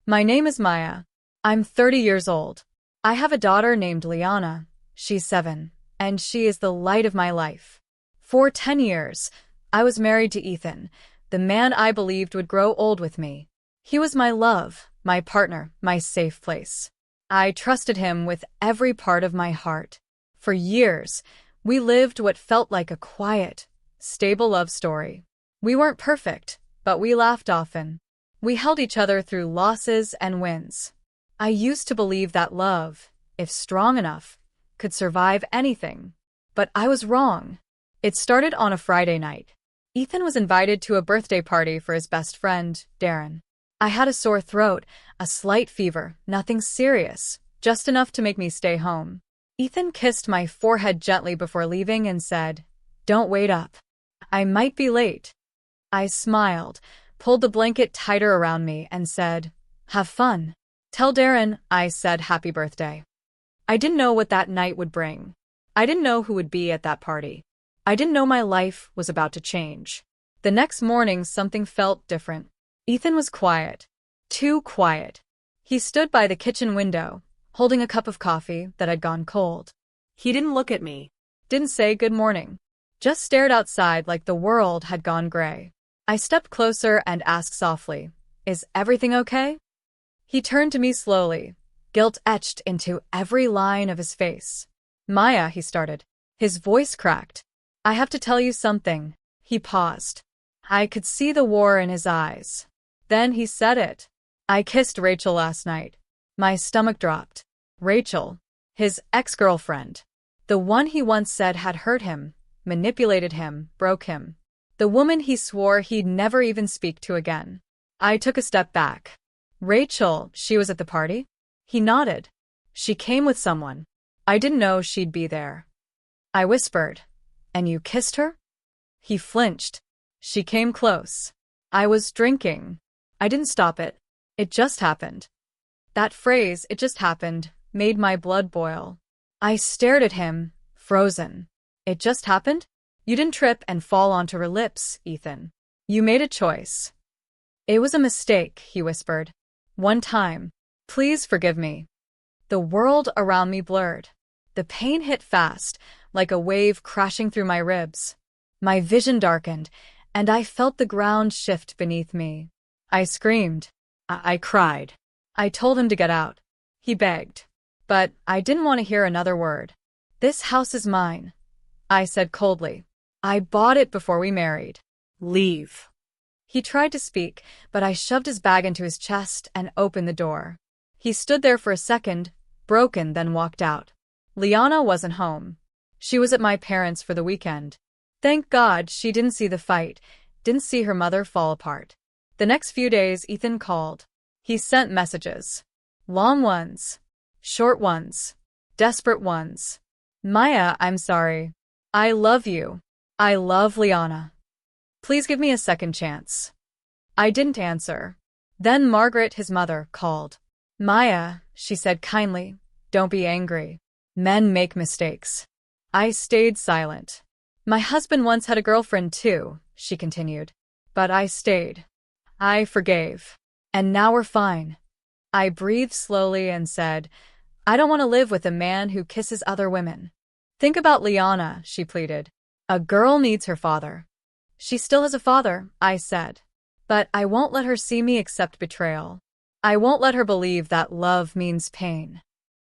My name is Maya. I'm 30 years old. I have a daughter named Liana. She's 7, and she is the light of my life. For 10 years, I was married to Ethan, the man I believed would grow old with me. He was my love, my partner, my safe place. I trusted him with every part of my heart. For years, we lived what felt like a quiet, stable love story. We weren't perfect, but we laughed often. We held each other through losses and wins. I used to believe that love, if strong enough, could survive anything. But I was wrong. It started on a Friday night. Ethan was invited to a birthday party for his best friend, Darren. I had a sore throat, a slight fever, nothing serious, just enough to make me stay home. Ethan kissed my forehead gently before leaving and said, "Don't wait up. I might be late." I smiled, pulled the blanket tighter around me, and said, "Have fun. Tell Darren I said happy birthday." I didn't know what that night would bring. I didn't know who would be at that party. I didn't know my life was about to change. The next morning, something felt different. Ethan was quiet. Too quiet. He stood by the kitchen window, holding a cup of coffee that had gone cold. He didn't look at me, didn't say good morning, just stared outside like the world had gone gray. I stepped closer and asked softly, "Is everything okay?" He turned to me slowly, guilt etched into every line of his face. "Maya," he started. His voice cracked. "I have to tell you something." He paused. I could see the war in his eyes. Then he said it. "I kissed Rachel last night." My stomach dropped. Rachel, his ex-girlfriend. The one he once said had hurt him, manipulated him, broke him. The woman he swore he'd never even speak to again. I took a step back. "Rachel, she was at the party?" He nodded. "She came with someone. I didn't know she'd be there." I whispered, "And you kissed her?" He flinched. "She came close. I was drinking. I didn't stop it. It just happened." That phrase, "it just happened," made my blood boil. I stared at him, frozen. "It just happened? You didn't trip and fall onto her lips, Ethan. You made a choice." "It was a mistake," he whispered. "One time. Please forgive me." The world around me blurred. The pain hit fast, like a wave crashing through my ribs. My vision darkened, and I felt the ground shift beneath me. I screamed. I cried. I told him to get out. He begged. But I didn't want to hear another word. "This house is mine," I said coldly. "I bought it before we married. Leave." He tried to speak, but I shoved his bag into his chest and opened the door. He stood there for a second, broken, then walked out. Liana wasn't home. She was at my parents' for the weekend. Thank God she didn't see the fight, didn't see her mother fall apart. The next few days, Ethan called. He sent messages. Long ones. Short ones. Desperate ones. "Maya, I'm sorry. I love you. I love Liana. Please give me a second chance." I didn't answer. Then Margaret, his mother, called. "Maya," she said kindly, "don't be angry. Men make mistakes." I stayed silent. "My husband once had a girlfriend too," she continued. But I stayed. I forgave. And now we're fine. I breathed slowly and said, "I don't want to live with a man who kisses other women." "Think about Liana," she pleaded. "A girl needs her father." "She still has a father," I said. "But I won't let her see me accept betrayal. I won't let her believe that love means pain."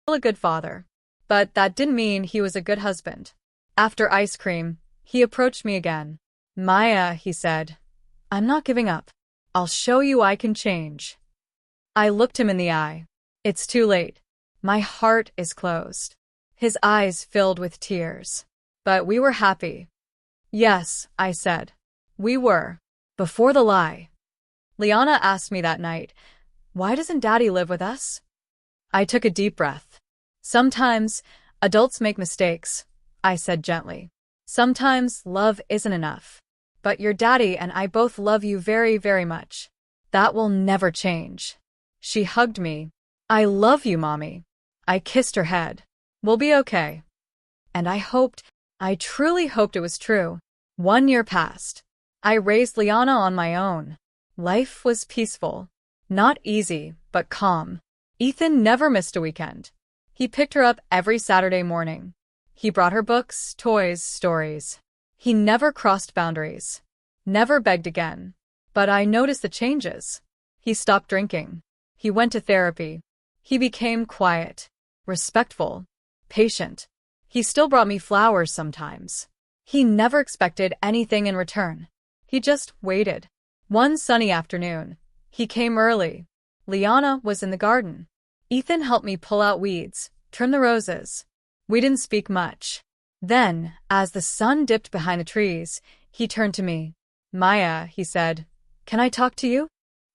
Still a good father. But that didn't mean he was a good husband. After ice cream, he approached me again. "Maya," he said, "I'm not giving up. I'll show you I can change." I looked him in the eye. It's too late. My heart is closed. His eyes filled with tears. "But we were happy." "Yes," I said. "We were. Before the lie." Liana asked me that night, "Why doesn't Daddy live with us?" I took a deep breath. "Sometimes adults make mistakes," I said gently. "Sometimes love isn't enough. But your daddy and I both love you very, very much. That will never change." She hugged me. "I love you, Mommy." I kissed her head. "We'll be okay." And I truly hoped it was true. 1 year passed. I raised Liana on my own. Life was peaceful. Not easy, but calm. Ethan never missed a weekend. He picked her up every Saturday morning. He brought her books, toys, stories. He never crossed boundaries. Never begged again. But I noticed the changes. He stopped drinking. He went to therapy. He became quiet, respectful, patient. He still brought me flowers sometimes. He never expected anything in return. He just waited. One sunny afternoon, he came early. Liana was in the garden. Ethan helped me pull out weeds, trim the roses. We didn't speak much. Then, as the sun dipped behind the trees, he turned to me. "Maya," he said, "can I talk to you?"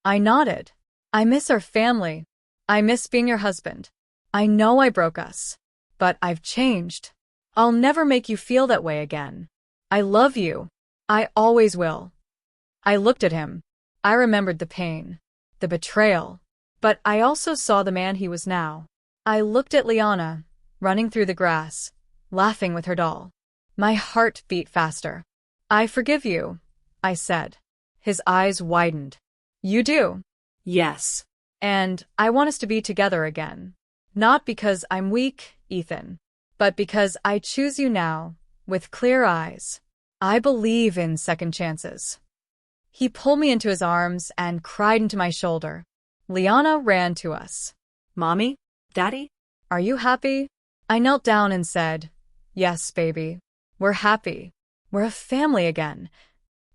I nodded. "I miss our family. I miss being your husband. I know I broke us. But I've changed. I'll never make you feel that way again. I love you. I always will." I looked at him. I remembered the pain, the betrayal. But I also saw the man he was now. I looked at Liana, running through the grass, laughing with her doll. My heart beat faster. "I forgive you," I said. His eyes widened. "You do?" Yes. "And I want us to be together again. Not because I'm weak, Ethan, but because I choose you now, with clear eyes. I believe in second chances." He pulled me into his arms and cried into my shoulder. Liana ran to us. Mommy? Daddy? "Are you happy?" I knelt down and said, "Yes, baby. We're happy. We're a family again.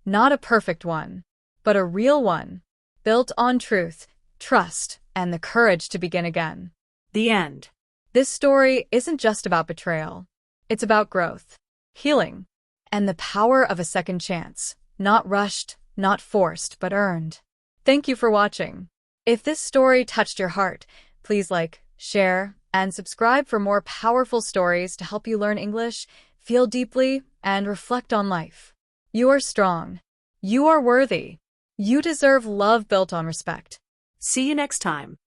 Not a perfect one, but a real one, built on truth, trust, and the courage to begin again." The end. This story isn't just about betrayal. It's about growth, healing, and the power of a second chance, not rushed, not forced, but earned. Thank you for watching. If this story touched your heart, please like, share, and subscribe for more powerful stories to help you learn English, feel deeply, and reflect on life. You are strong. You are worthy. You deserve love built on respect. See you next time.